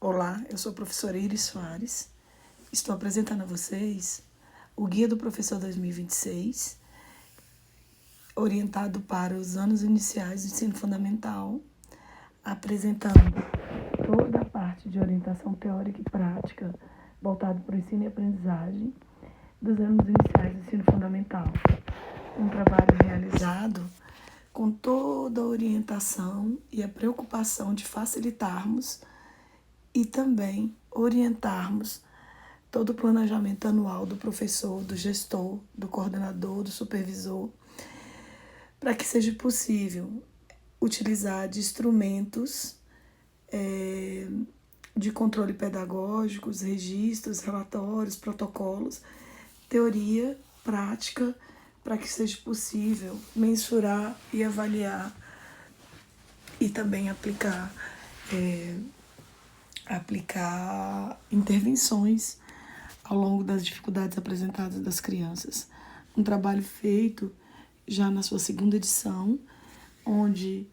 Olá, eu sou a professora Iris Soares. Estou apresentando a vocês o Guia do Professor 2026, orientado para os anos iniciais do ensino fundamental, apresentando toda a parte de orientação teórica e prática voltado para o ensino e aprendizagem dos anos iniciais do ensino fundamental. Um trabalho realizado com toda a orientação e a preocupação de facilitarmos e também orientarmos todo o planejamento anual do professor, do gestor, do coordenador, do supervisor, para que seja possível utilizar de instrumentos de controle pedagógicos, registros, relatórios, protocolos, teoria, prática, para que seja possível mensurar e avaliar e também aplicar intervenções ao longo das dificuldades apresentadas das crianças. Um trabalho feito já na sua segunda edição, onde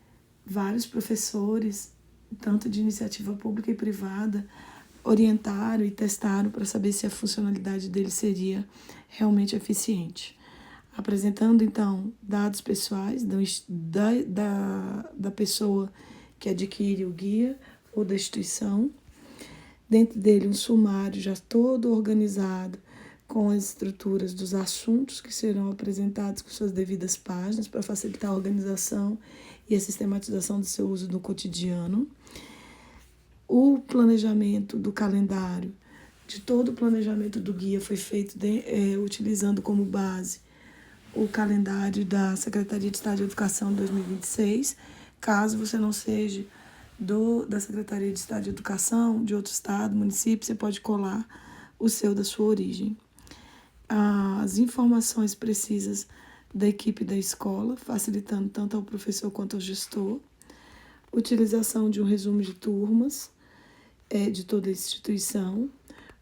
vários professores, tanto de iniciativa pública e privada, orientaram e testaram para saber se a funcionalidade dele seria realmente eficiente. Apresentando, então, dados pessoais da pessoa que adquire o guia ou da instituição, dentro dele um sumário já todo organizado com as estruturas dos assuntos que serão apresentados com suas devidas páginas para facilitar a organização e a sistematização do seu uso no cotidiano. O planejamento do calendário, de todo o planejamento do guia foi feito utilizando como base o calendário da Secretaria de Estado de Educação 2026, caso você não seja da Secretaria de Estado de Educação, de outro estado, município, você pode colar o seu da sua origem. As informações precisas da equipe da escola, facilitando tanto ao professor quanto ao gestor. Utilização de um resumo de turmas de toda a instituição.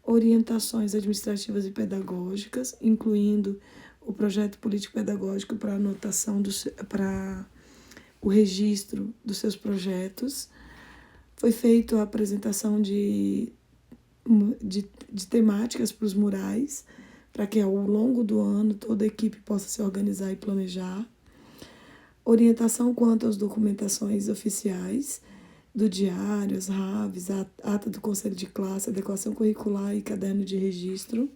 Orientações administrativas e pedagógicas, incluindo o projeto político-pedagógico para anotação, para o registro dos seus projetos. Foi feita a apresentação de temáticas para os murais, para que ao longo do ano toda a equipe possa se organizar e planejar. Orientação quanto às documentações oficiais do diário, as RAVs, a ata do conselho de classe, adequação curricular e caderno de registro.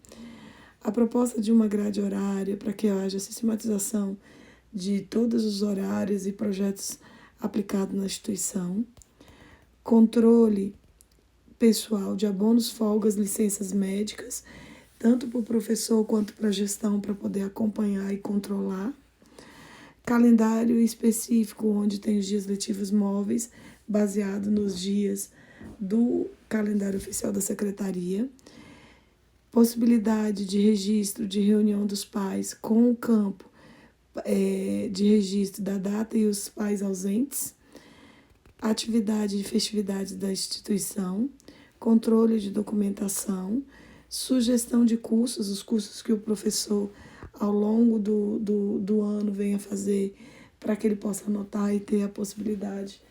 A proposta de uma grade horária para que haja sistematização de todos os horários e projetos aplicados na instituição. Controle pessoal de abonos, folgas, licenças médicas, tanto para o professor quanto para a gestão, para poder acompanhar e controlar. Calendário específico, onde tem os dias letivos móveis, baseado nos dias do calendário oficial da secretaria. Possibilidade de registro de reunião dos pais com o campo de registro da data e os pais ausentes. Atividade e festividades da instituição, controle de documentação, sugestão de cursos, os cursos que o professor ao longo do ano venha fazer para que ele possa anotar e ter a possibilidade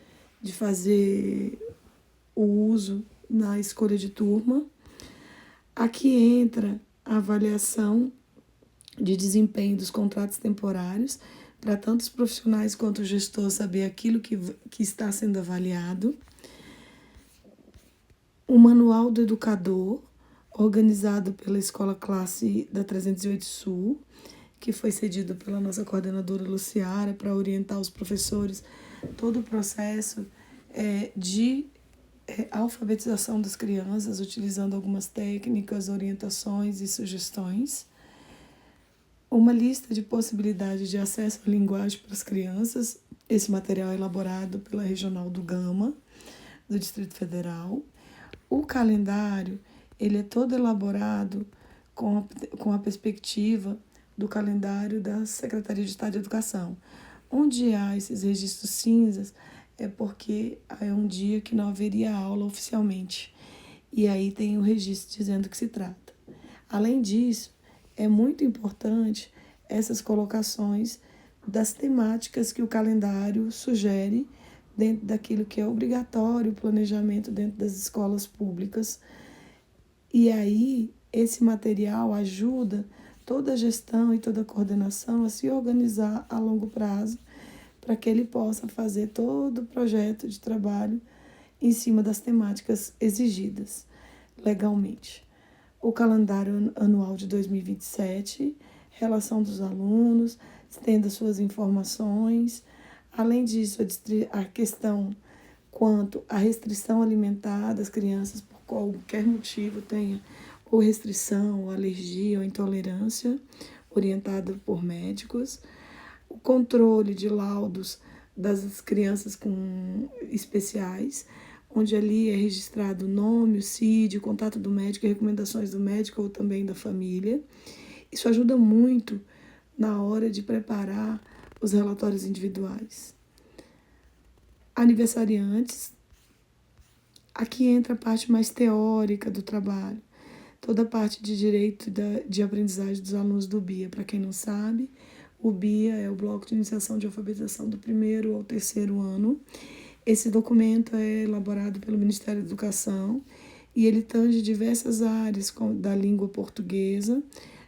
de fazer o uso na escolha de turma. Aqui entra a avaliação de desempenho dos contratos temporários, para tanto os profissionais quanto o gestor saber aquilo que está sendo avaliado. O Manual do Educador, organizado pela Escola Classe da 308 Sul, que foi cedido pela nossa coordenadora Luciara para orientar os professores todo o processo de alfabetização das crianças, utilizando algumas técnicas, orientações e sugestões. Uma lista de possibilidades de acesso à linguagem para as crianças. Esse material é elaborado pela Regional do Gama, do Distrito Federal. O calendário, ele é todo elaborado com a perspectiva do calendário da Secretaria de Estado de Educação. Onde há esses registros cinzas é porque é um dia que não haveria aula oficialmente. E aí tem o registro dizendo que se trata. Além disso, é muito importante essas colocações das temáticas que o calendário sugere dentro daquilo que é obrigatório, o planejamento dentro das escolas públicas. E aí, esse material ajuda toda a gestão e toda a coordenação a se organizar a longo prazo, para que ele possa fazer todo o projeto de trabalho em cima das temáticas exigidas legalmente. O calendário anual de 2027, relação dos alunos, estenda suas informações. Além disso, a questão quanto à restrição alimentar das crianças por qualquer motivo tenha ou restrição, ou alergia ou intolerância, orientada por médicos. O controle de laudos das crianças com especiais, onde ali é registrado o nome, o CID, o contato do médico e recomendações do médico ou também da família. Isso ajuda muito na hora de preparar os relatórios individuais. Aniversariantes, aqui entra a parte mais teórica do trabalho, toda a parte de direito de aprendizagem dos alunos do BIA. Para quem não sabe, o BIA é o Bloco de Iniciação de Alfabetização do 1º ao 3º ano. Esse documento é elaborado pelo Ministério da Educação e ele tange diversas áreas da língua portuguesa,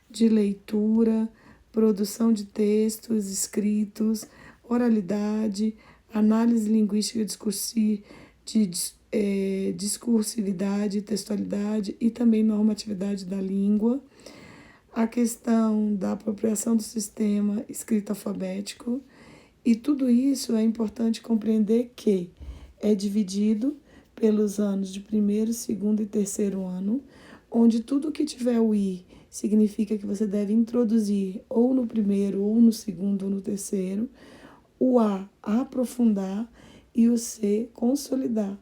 de leitura, produção de textos escritos, oralidade, análise linguística discursividade, textualidade e também normatividade da língua, a questão da apropriação do sistema escrito alfabético. E tudo isso é importante compreender que é dividido pelos anos de 1º, 2º e 3º ano, onde tudo que tiver o I significa que você deve introduzir ou no 1º, ou no 2º, ou no 3º, o A, aprofundar, e o C, consolidar.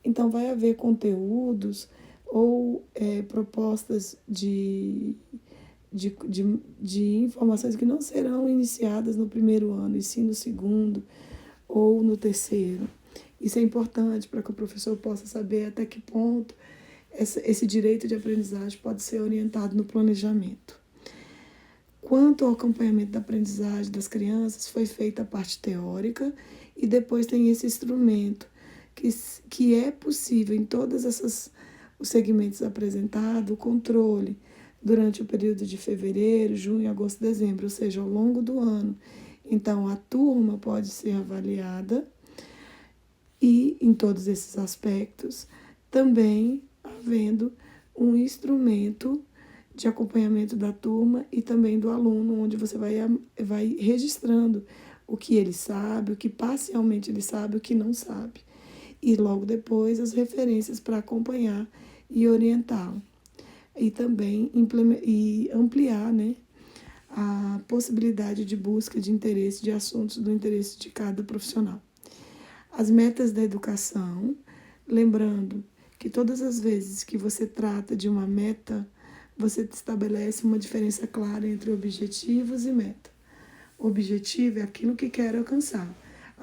Então, vai haver conteúdos ou propostas de informações que não serão iniciadas no 1º ano, e sim no 2º ou no 3º. Isso é importante para que o professor possa saber até que ponto esse direito de aprendizagem pode ser orientado no planejamento. Quanto ao acompanhamento da aprendizagem das crianças, foi feita a parte teórica e depois tem esse instrumento que é possível em todos os segmentos apresentados, o controle durante o período de fevereiro, junho, agosto, dezembro, ou seja, ao longo do ano. Então, a turma pode ser avaliada e, em todos esses aspectos, também havendo um instrumento de acompanhamento da turma e também do aluno, onde você vai registrando o que ele sabe, o que parcialmente ele sabe, o que não sabe. E logo depois as referências para acompanhar e orientá-lo. E também ampliar, né, a possibilidade de busca de interesse, de assuntos do interesse de cada profissional. As metas da educação, lembrando que todas as vezes que você trata de uma meta, você estabelece uma diferença clara entre objetivos e meta. O objetivo é aquilo que quer alcançar.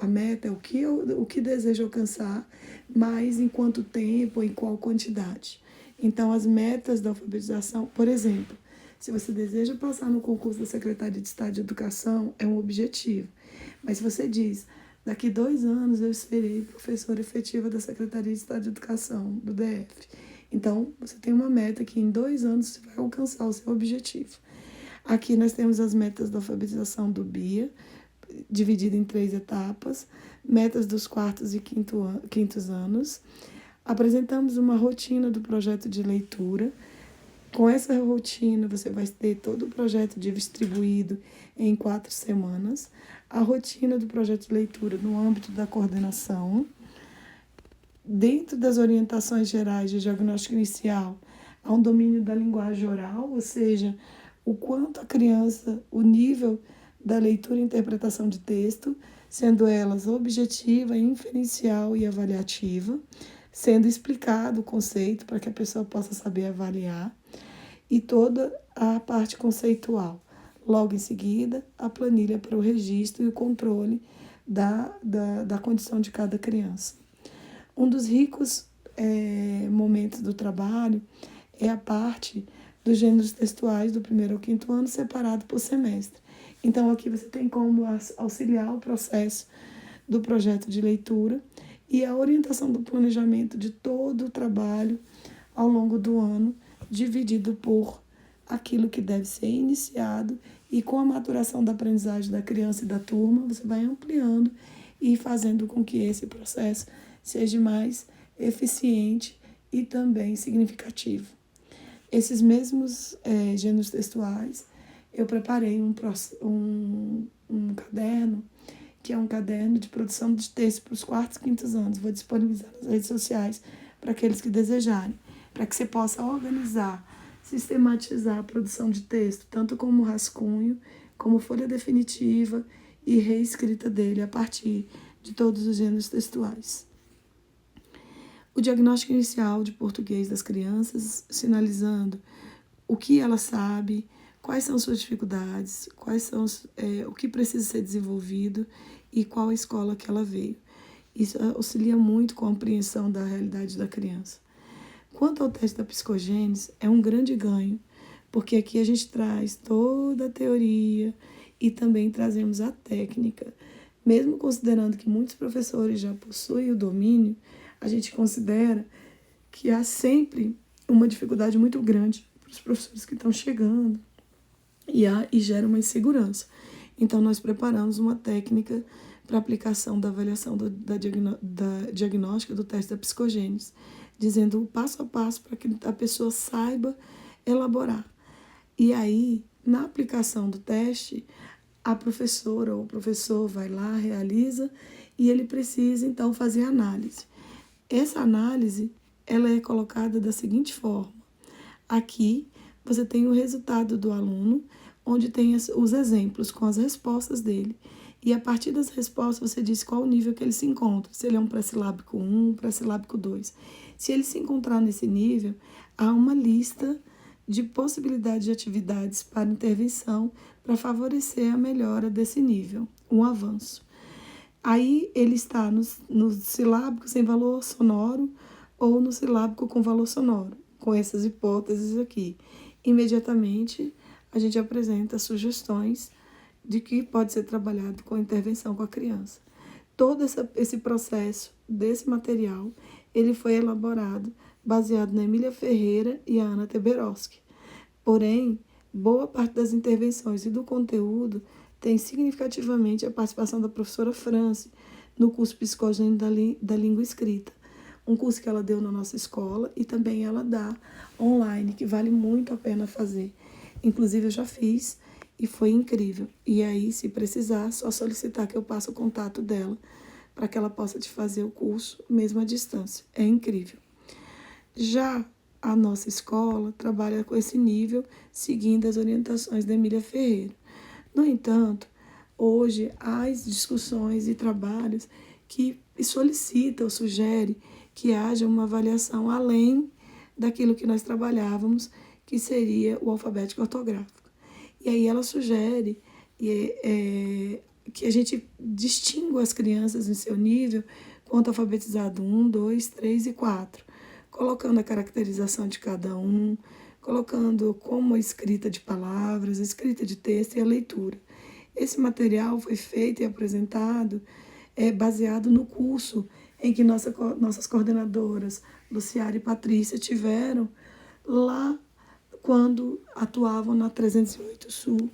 A meta é o que deseja alcançar, mas em quanto tempo, em qual quantidade. Então, as metas da alfabetização, por exemplo, se você deseja passar no concurso da Secretaria de Estado de Educação, é um objetivo. Mas se você diz, daqui 2 anos eu serei professora efetiva da Secretaria de Estado de Educação, do DF. Então, você tem uma meta que em 2 anos você vai alcançar o seu objetivo. Aqui nós temos as metas da alfabetização do BIA, dividida em 3 etapas, metas dos 4º e 5º anos. Apresentamos uma rotina do projeto de leitura. Com essa rotina, você vai ter todo o projeto distribuído em 4 semanas. A rotina do projeto de leitura no âmbito da coordenação. Dentro das orientações gerais de diagnóstico inicial, há um domínio da linguagem oral, ou seja, o quanto a criança, o nível da leitura e interpretação de texto, sendo elas objetiva, inferencial e avaliativa, sendo explicado o conceito para que a pessoa possa saber avaliar, e toda a parte conceitual. Logo em seguida, a planilha para o registro e o controle da condição de cada criança. Um dos ricos momentos do trabalho é a parte dos gêneros textuais do 1º ao 5º ano, separado por semestre. Então, aqui você tem como auxiliar o processo do projeto de leitura, e a orientação do planejamento de todo o trabalho ao longo do ano, dividido por aquilo que deve ser iniciado, e com a maturação da aprendizagem da criança e da turma, você vai ampliando e fazendo com que esse processo seja mais eficiente e também significativo. Esses mesmos gêneros textuais, eu preparei um caderno, que é um caderno de produção de texto para os 4º e 5º anos. Vou disponibilizar nas redes sociais para aqueles que desejarem, para que você possa organizar, sistematizar a produção de texto, tanto como rascunho, como folha definitiva e reescrita dele a partir de todos os gêneros textuais. O diagnóstico inicial de português das crianças, sinalizando o que ela sabe, quais são suas dificuldades, quais são o que precisa ser desenvolvido e qual a escola que ela veio. Isso auxilia muito com a compreensão da realidade da criança. Quanto ao teste da psicogênese, é um grande ganho, porque aqui a gente traz toda a teoria e também trazemos a técnica. Mesmo considerando que muitos professores já possuem o domínio, a gente considera que há sempre uma dificuldade muito grande para os professores que estão chegando e gera uma insegurança. Então, nós preparamos uma técnica para aplicação da avaliação da diagnóstica do teste da psicogênese, dizendo o passo a passo para que a pessoa saiba elaborar. E aí, na aplicação do teste, a professora ou o professor vai lá, realiza, e ele precisa, então, fazer análise. Essa análise, ela é colocada da seguinte forma. Aqui, você tem o resultado do aluno, onde tem os exemplos com as respostas dele. E a partir das respostas, você diz qual o nível que ele se encontra. Se ele é um pré-silábico 1, pré-silábico 2. Se ele se encontrar nesse nível, há uma lista de possibilidades de atividades para intervenção para favorecer a melhora desse nível, um avanço. Aí ele está no silábico sem valor sonoro ou no silábico com valor sonoro, com essas hipóteses aqui. Imediatamente, a gente apresenta sugestões de que pode ser trabalhado com intervenção com a criança. Todo esse processo desse material, ele foi elaborado baseado na Emília Ferreira e a Ana Teberoski. Porém, boa parte das intervenções e do conteúdo tem significativamente a participação da professora Franci no curso Psicogênese da Língua Escrita, um curso que ela deu na nossa escola e também ela dá online, que vale muito a pena fazer. Inclusive, eu já fiz e foi incrível. E aí, se precisar, só solicitar que eu passe o contato dela para que ela possa te fazer o curso, mesmo à distância. É incrível. Já a nossa escola trabalha com esse nível, seguindo as orientações da Emília Ferreira. No entanto, hoje há discussões e trabalhos que solicitam, sugerem que haja uma avaliação além daquilo que nós trabalhávamos, que seria o alfabético ortográfico. E aí ela sugere que a gente distingua as crianças em seu nível quanto alfabetizado 1, 2, 3 e 4, colocando a caracterização de cada um, colocando como a escrita de palavras, a escrita de texto e a leitura. Esse material foi feito e apresentado baseado no curso em que nossas coordenadoras, Luciara e Patrícia, tiveram lá quando atuavam na 308 Sul,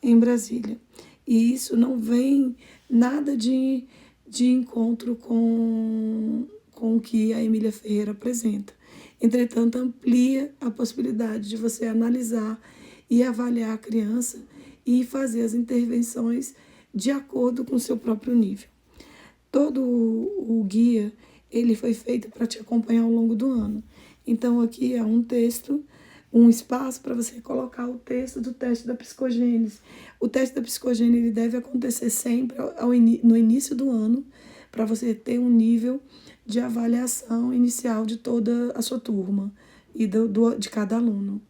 em Brasília. E isso não vem nada de encontro com o que a Emília Ferreira apresenta. Entretanto, amplia a possibilidade de você analisar e avaliar a criança e fazer as intervenções de acordo com o seu próprio nível. Todo o guia, ele foi feito para te acompanhar ao longo do ano. Então, aqui é um texto, um espaço para você colocar o texto do teste da psicogênese. O teste da psicogênese ele deve acontecer sempre no início do ano, para você ter um nível de avaliação inicial de toda a sua turma e de cada aluno.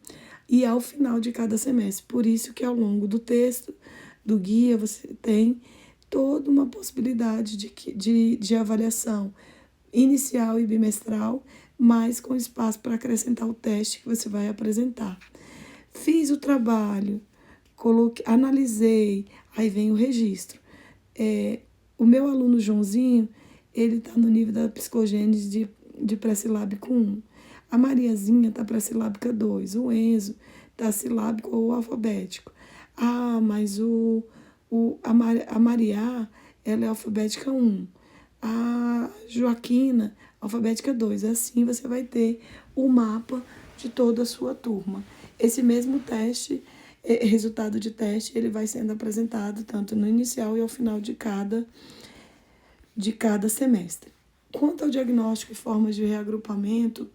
E ao final de cada semestre. Por isso que ao longo do texto, do guia, você tem toda uma possibilidade de avaliação inicial e bimestral, mas com espaço para acrescentar o teste que você vai apresentar. Fiz o trabalho, analisei, aí vem o registro. O meu aluno Joãozinho, ele está no nível da psicogênese de pré-silábico 1. A Mariazinha está pré-silábica 2. O Enzo está silábico ou alfabético. Ah, mas a Maria, ela é alfabética 1. A Joaquina, alfabética 2. Assim você vai ter o mapa de toda a sua turma. Esse mesmo teste, resultado de teste, ele vai sendo apresentado tanto no inicial e ao final de cada semestre. Quanto ao diagnóstico e formas de reagrupamento,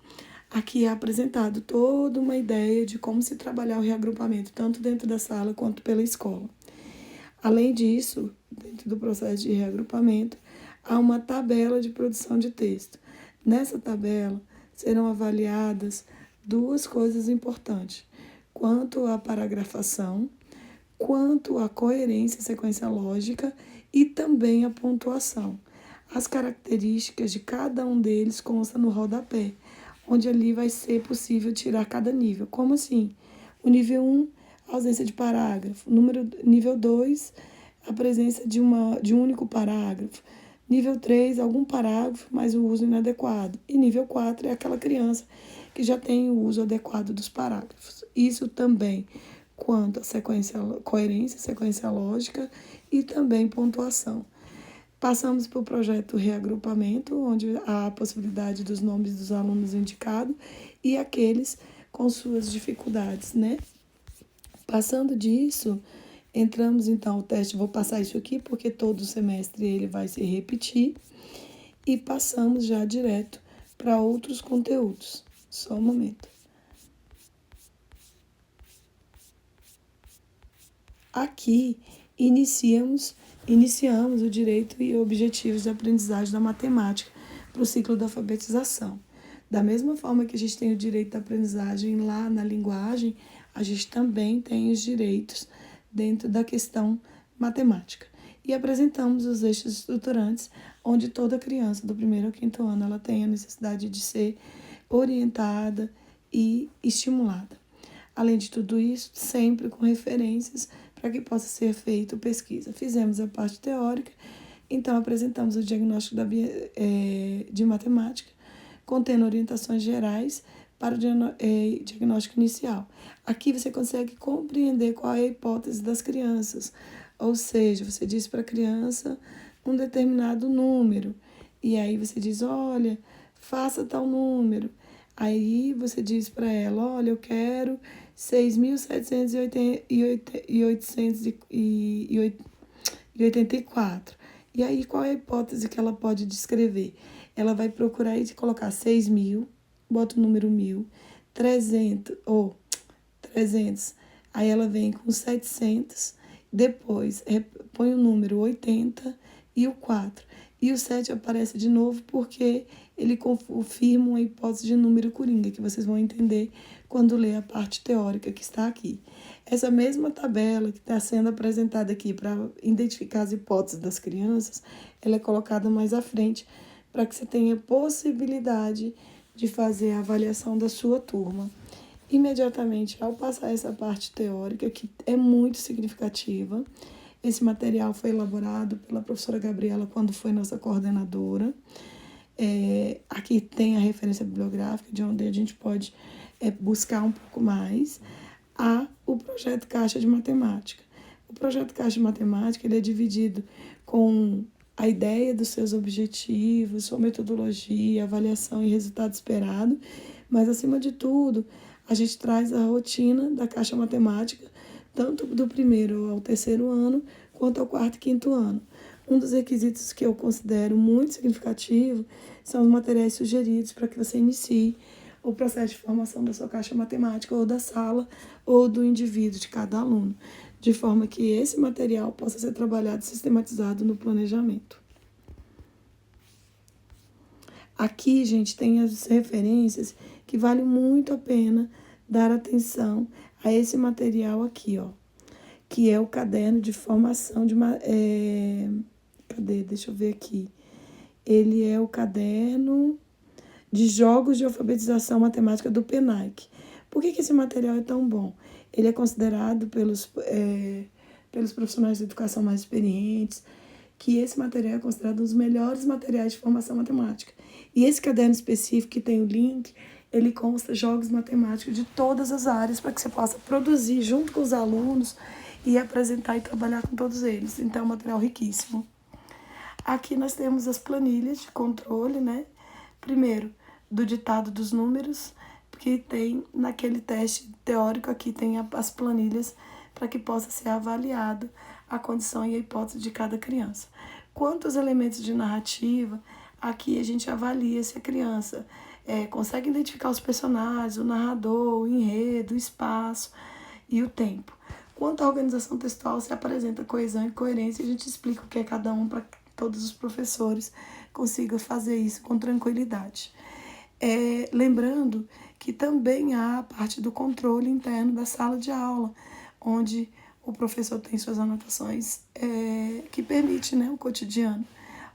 aqui é apresentado toda uma ideia de como se trabalhar o reagrupamento, tanto dentro da sala quanto pela escola. Além disso, dentro do processo de reagrupamento, há uma tabela de produção de texto. Nessa tabela serão avaliadas duas coisas importantes, quanto à paragrafação, quanto à coerência e sequência lógica e também a pontuação. As características de cada um deles constam no rodapé, onde ali vai ser possível tirar cada nível. Como assim? O nível 1, ausência de parágrafo. Nível 2, a presença de um único parágrafo. Nível 3, algum parágrafo, mas o uso inadequado. E nível 4 é aquela criança que já tem o uso adequado dos parágrafos. Isso também quanto a coerência, sequência lógica e também pontuação. Passamos para o projeto reagrupamento, onde há a possibilidade dos nomes dos alunos indicados e aqueles com suas dificuldades, né? Passando disso, entramos então no teste, vou passar isso aqui porque todo semestre ele vai se repetir e passamos já direto para outros conteúdos. Só um momento. Aqui iniciamos o direito e objetivos de aprendizagem da matemática para o ciclo da alfabetização. Da mesma forma que a gente tem o direito da aprendizagem lá na linguagem, a gente também tem os direitos dentro da questão matemática. E apresentamos os eixos estruturantes, onde toda criança do 1º ao 5º ano ela tem a necessidade de ser orientada e estimulada. Além de tudo isso, sempre com referências para que possa ser feita pesquisa. Fizemos a parte teórica, então apresentamos o diagnóstico de matemática, contendo orientações gerais para o diagnóstico inicial. Aqui você consegue compreender qual é a hipótese das crianças, ou seja, você diz para a criança um determinado número, e aí você diz, olha, faça tal número. Aí você diz para ela, olha, eu quero 6.784. E aí, qual é a hipótese que ela pode descrever? Ela vai procurar e colocar 6.000, bota o número 1.000, 300. Aí ela vem com 700, depois põe o número 80 e o 4. E o 7 aparece de novo porque ele confirma uma hipótese de número coringa, que vocês vão entender quando ler a parte teórica que está aqui. Essa mesma tabela que está sendo apresentada aqui para identificar as hipóteses das crianças, ela é colocada mais à frente para que você tenha possibilidade de fazer a avaliação da sua turma. Imediatamente, ao passar essa parte teórica, que é muito significativa, esse material foi elaborado pela professora Gabriela quando foi nossa coordenadora. Aqui tem a referência bibliográfica, de onde a gente pode buscar um pouco mais. Há o projeto Caixa de Matemática. O projeto Caixa de Matemática ele é dividido com a ideia dos seus objetivos, sua metodologia, avaliação e resultado esperado, mas, acima de tudo, a gente traz a rotina da Caixa Matemática, tanto do 1º ao 3º ano, quanto ao 4º e 5º ano. Um dos requisitos que eu considero muito significativo são os materiais sugeridos para que você inicie o processo de formação da sua caixa matemática, ou da sala, ou do indivíduo, de cada aluno, de forma que esse material possa ser trabalhado e sistematizado no planejamento. Aqui, gente, tem as referências que vale muito a pena dar atenção a esse material aqui, ó, que é o caderno de formação de cadê? Deixa eu ver aqui. Ele é o caderno de jogos de alfabetização matemática do PENAC. Por que esse material é tão bom? Ele é considerado pelos profissionais de educação mais experientes que esse material é considerado um dos melhores materiais de formação matemática. E esse caderno específico que tem o link, ele consta jogos matemáticos de todas as áreas para que você possa produzir junto com os alunos e apresentar e trabalhar com todos eles. Então, é um material riquíssimo. Aqui nós temos as planilhas de controle, né? Primeiro, do ditado dos números, porque tem naquele teste teórico aqui tem as planilhas para que possa ser avaliado a condição e a hipótese de cada criança. Quanto aos elementos de narrativa, aqui a gente avalia se a criança consegue identificar os personagens, o narrador, o enredo, o espaço e o tempo. Quanto à organização textual, se apresenta coesão e coerência, a gente explica o que é cada um para que todos os professores consigam fazer isso com tranquilidade. Lembrando que também há a parte do controle interno da sala de aula, onde o professor tem suas anotações que permite, né, o cotidiano.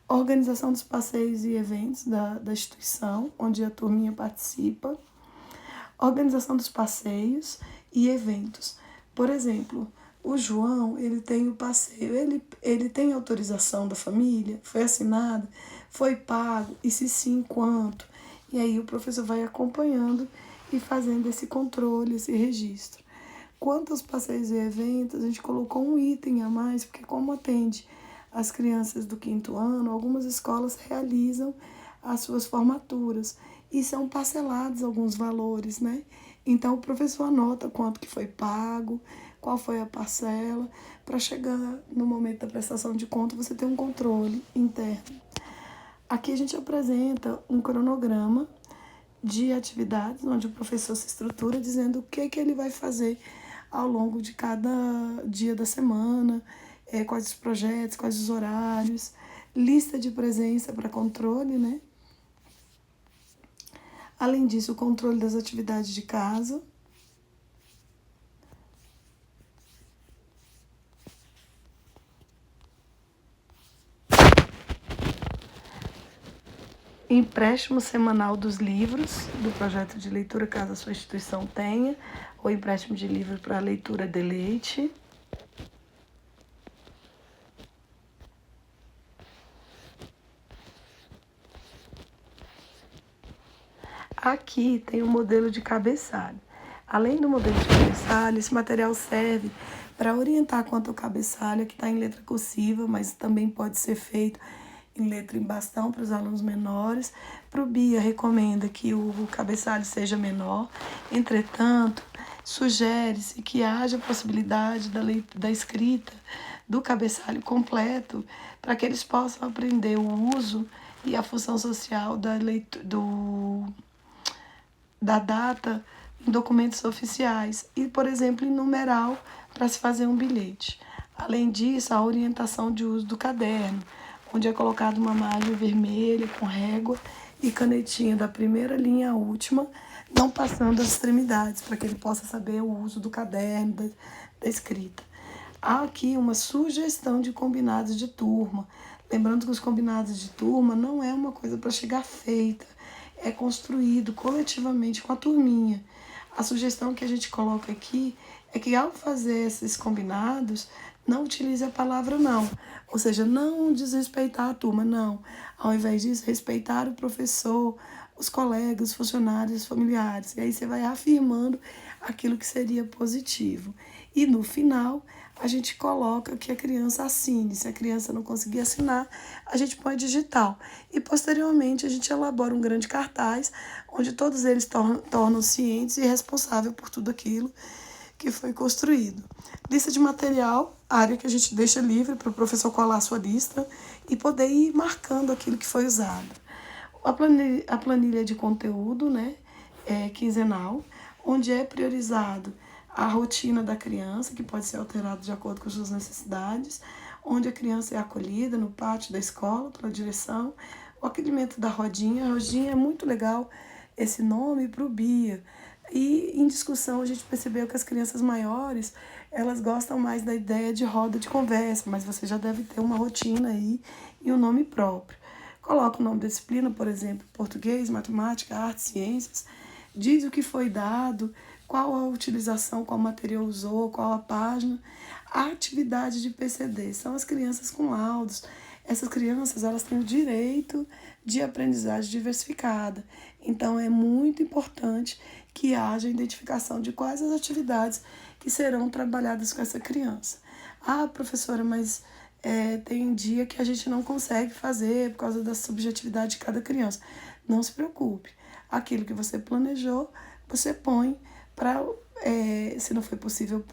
Organização dos passeios e eventos da instituição, onde a turminha participa. Organização dos passeios e eventos. Por exemplo, o João, ele tem o passeio, ele tem autorização da família, foi assinado, foi pago, e se sim, quanto? E aí o professor vai acompanhando e fazendo esse controle, esse registro. Quanto aos passeios e eventos, a gente colocou um item a mais, porque como atende as crianças do 5º ano, algumas escolas realizam as suas formaturas e são parcelados alguns valores, né? Então o professor anota quanto que foi pago, qual foi a parcela, para chegar no momento da prestação de conta você ter um controle interno. Aqui a gente apresenta um cronograma de atividades, onde o professor se estrutura dizendo o que ele vai fazer ao longo de cada dia da semana, quais os projetos, quais os horários, lista de presença para controle, né? Além disso, o controle das atividades de casa. Empréstimo semanal dos livros do projeto de leitura, caso a sua instituição tenha, ou empréstimo de livro para leitura de leite. Aqui tem o modelo de cabeçalho. Além do modelo de cabeçalho, esse material serve para orientar quanto ao cabeçalho, que está em letra cursiva, mas também pode ser feito em letra em bastão para os alunos menores. Para o BIA, recomenda que o cabeçalho seja menor. Entretanto, sugere-se que haja possibilidade da escrita do cabeçalho completo para que eles possam aprender o uso e a função social da data em documentos oficiais e, por exemplo, em numeral para se fazer um bilhete. Além disso, a orientação de uso do caderno, onde é colocada uma margem vermelha com régua e canetinha da primeira linha à última, não passando as extremidades, para que ele possa saber o uso do caderno, da escrita. Há aqui uma sugestão de combinados de turma. Lembrando que os combinados de turma não é uma coisa para chegar feita, é construído coletivamente com a turminha. A sugestão que a gente coloca aqui é que ao fazer esses combinados, não utilize a palavra não. Ou seja, não desrespeitar a turma, não. Ao invés disso, respeitar o professor, os colegas, os funcionários, os familiares. E aí você vai afirmando aquilo que seria positivo. E no final, a gente coloca que a criança assine. Se a criança não conseguir assinar, a gente põe digital. E posteriormente a gente elabora um grande cartaz, onde todos eles tornam cientes e responsáveis por tudo aquilo que foi construído. Lista de material, área que a gente deixa livre para o professor colar a sua lista e poder ir marcando aquilo que foi usado. A planilha de conteúdo, né, quinzenal, onde é priorizado a rotina da criança, que pode ser alterada de acordo com as suas necessidades, onde a criança é acolhida no pátio da escola pela direção, o acolhimento da rodinha. A rodinha é muito legal esse nome para o BIA. E em discussão a gente percebeu que as crianças maiores, elas gostam mais da ideia de roda de conversa, mas você já deve ter uma rotina aí e um nome próprio. Coloca o nome da disciplina, por exemplo, português, matemática, artes, ciências, diz o que foi dado, qual a utilização, qual material usou, qual a página. A atividade de PCD são as crianças com laudos. essas crianças elas têm o direito de aprendizagem diversificada. Então, é muito importante que haja identificação de quais as atividades que serão trabalhadas com essa criança. Ah, professora, mas tem dia que a gente não consegue fazer por causa da subjetividade de cada criança. Não se preocupe. Aquilo que você planejou, você põe para, se não foi possível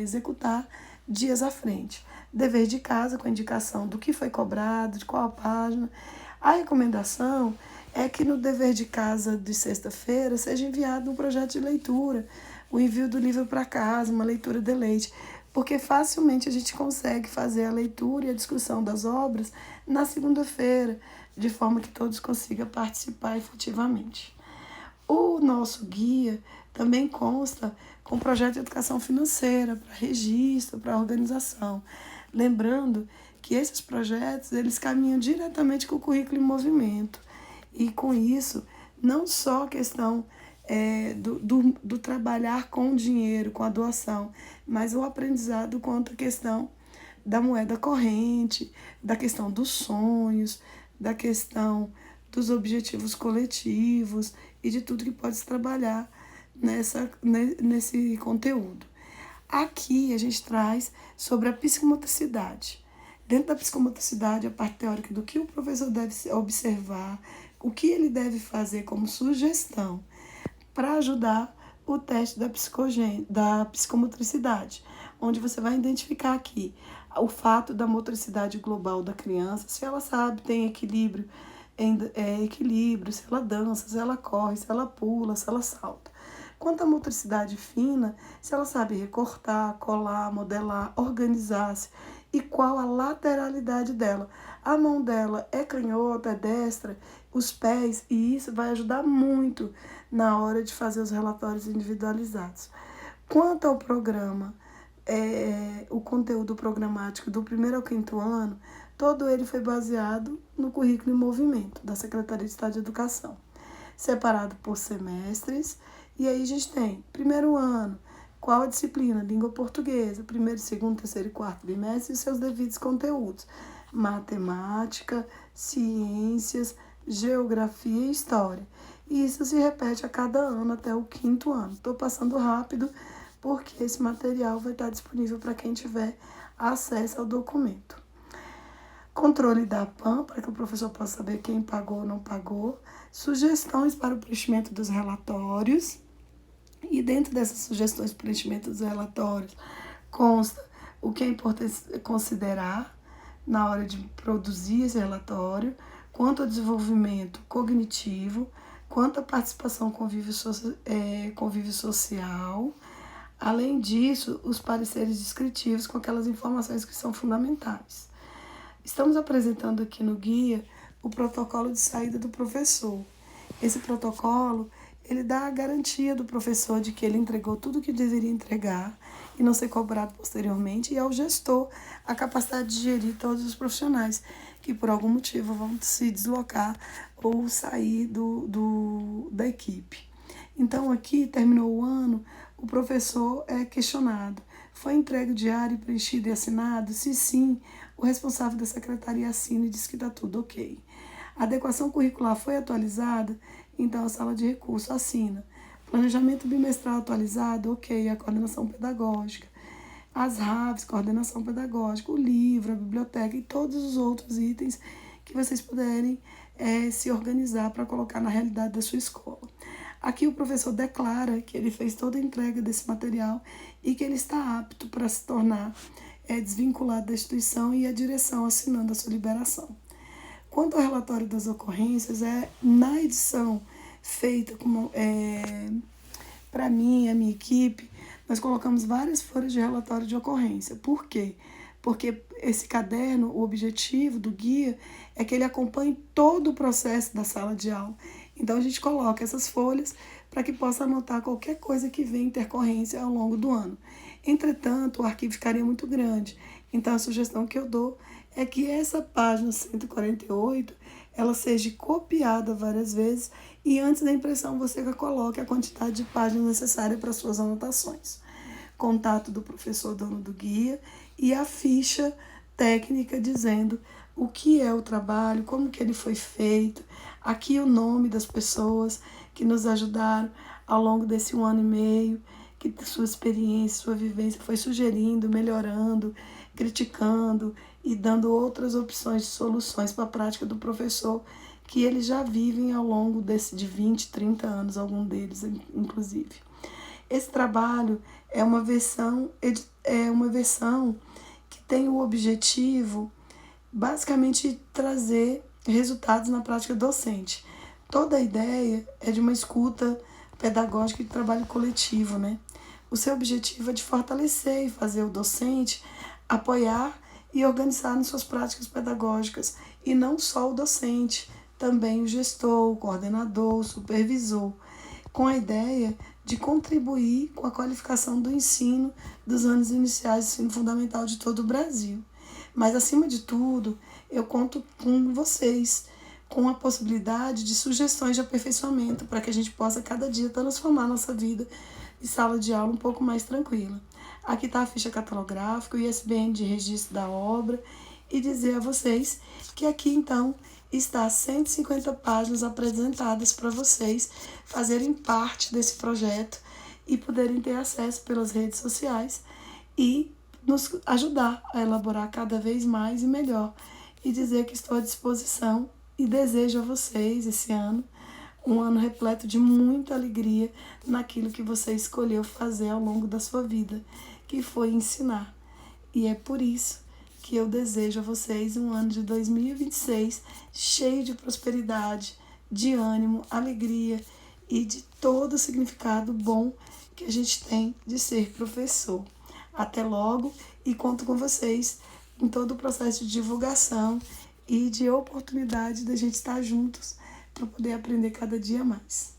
executar, dias à frente. Dever de casa com a indicação do que foi cobrado, de qual página. A recomendação é que no dever de casa de sexta-feira seja enviado um projeto de leitura, o envio do livro para casa, uma leitura de leite, porque facilmente a gente consegue fazer a leitura e a discussão das obras na segunda-feira, de forma que todos consigam participar efetivamente. O nosso guia também consta com projeto de educação financeira, para registro, para organização. Lembrando que esses projetos eles caminham diretamente com o currículo em movimento. E com isso, não só a questão do trabalhar com o dinheiro, com a doação, mas o aprendizado quanto à questão da moeda corrente, da questão dos sonhos, da questão dos objetivos coletivos e de tudo que pode se trabalhar nesse conteúdo. Aqui a gente traz sobre a psicomotricidade. Dentro da psicomotricidade, a parte teórica do que o professor deve observar, o que ele deve fazer como sugestão para ajudar o teste da psicomotricidade, onde você vai identificar aqui o fato da motricidade global da criança, se ela sabe, tem equilíbrio, se ela dança, se ela corre, se ela pula, se ela salta. Quanto à motricidade fina, se ela sabe recortar, colar, modelar, organizar-se e qual a lateralidade dela. A mão dela é canhota, é destra, os pés, e isso vai ajudar muito na hora de fazer os relatórios individualizados. Quanto ao programa, o conteúdo programático do 1º ao 5º ano, todo ele foi baseado no currículo em movimento da Secretaria de Estado de Educação, separado por semestres. E aí a gente tem 1º ano, qual a disciplina? Língua portuguesa, 1º, 2º, 3º e 4º bimestre e seus devidos conteúdos. Matemática, ciências, geografia e história. E isso se repete a cada ano até o 5º ano. Estou passando rápido porque esse material vai estar disponível para quem tiver acesso ao documento. Controle da PAN, para que o professor possa saber quem pagou ou não pagou. Sugestões para o preenchimento dos relatórios. E dentro dessas sugestões para o preenchimento dos relatórios, consta o que é importante considerar na hora de produzir esse relatório, quanto ao desenvolvimento cognitivo, quanto à participação convívio social. Além disso, os pareceres descritivos com aquelas informações que são fundamentais. Estamos apresentando aqui no guia o protocolo de saída do professor. Esse protocolo, ele dá a garantia do professor de que ele entregou tudo o que deveria entregar e não ser cobrado posteriormente, e ao gestor a capacidade de gerir todos os profissionais que por algum motivo vão se deslocar ou sair da equipe. Então aqui, terminou o ano, o professor é questionado. Foi entregue o diário preenchido e assinado? Se sim, o responsável da secretaria assina e diz que está tudo ok. A adequação curricular foi atualizada? Então a sala de recurso assina. Planejamento bimestral atualizado? Ok. A coordenação pedagógica. As RAVs, coordenação pedagógica, o livro, a biblioteca e todos os outros itens que vocês puderem se organizar para colocar na realidade da sua escola. Aqui o professor declara que ele fez toda a entrega desse material e que ele está apto para se tornar desvinculado da instituição, e a direção assinando a sua liberação. Quanto ao relatório das ocorrências, na edição feita para mim e a minha equipe, nós colocamos várias folhas de relatório de ocorrência. Por quê? Porque esse caderno, o objetivo do guia é que ele acompanhe todo o processo da sala de aula. Então, a gente coloca essas folhas para que possa anotar qualquer coisa que venha intercorrência ao longo do ano. Entretanto, o arquivo ficaria muito grande. Então, a sugestão que eu dou é que essa página 148, ela seja copiada várias vezes e antes da impressão você já coloque a quantidade de páginas necessária para suas anotações. Contato do professor dono do guia e a ficha técnica dizendo o que é o trabalho, como que ele foi feito. Aqui o nome das pessoas que nos ajudaram ao longo desse 1 ano e meio, que sua experiência, sua vivência foi sugerindo, melhorando, criticando e dando outras opções de soluções para a prática do professor, que eles já vivem ao longo de 20, 30 anos, algum deles, inclusive. Esse trabalho é uma versão que tem o objetivo, basicamente, trazer resultados na prática docente. Toda a ideia é de uma escuta pedagógica e de trabalho coletivo, né? O seu objetivo é de fortalecer e fazer o docente apoiar e organizar nas suas práticas pedagógicas, e não só o docente, também o gestor, o coordenador, o supervisor, com a ideia de contribuir com a qualificação do ensino dos anos iniciais do ensino fundamental de todo o Brasil. Mas, acima de tudo, eu conto com vocês, com a possibilidade de sugestões de aperfeiçoamento para que a gente possa, cada dia, transformar a nossa vida de sala de aula um pouco mais tranquila. Aqui está a ficha catalográfica, o ISBN de registro da obra, e dizer a vocês que aqui, então, está 150 páginas apresentadas para vocês fazerem parte desse projeto e poderem ter acesso pelas redes sociais e nos ajudar a elaborar cada vez mais e melhor. E dizer que estou à disposição e desejo a vocês esse ano um ano repleto de muita alegria naquilo que você escolheu fazer ao longo da sua vida, que foi ensinar. E é por isso que eu desejo a vocês um ano de 2026 cheio de prosperidade, de ânimo, alegria e de todo o significado bom que a gente tem de ser professor. Até logo, e conto com vocês em todo o processo de divulgação e de oportunidade da gente estar juntos para poder aprender cada dia mais.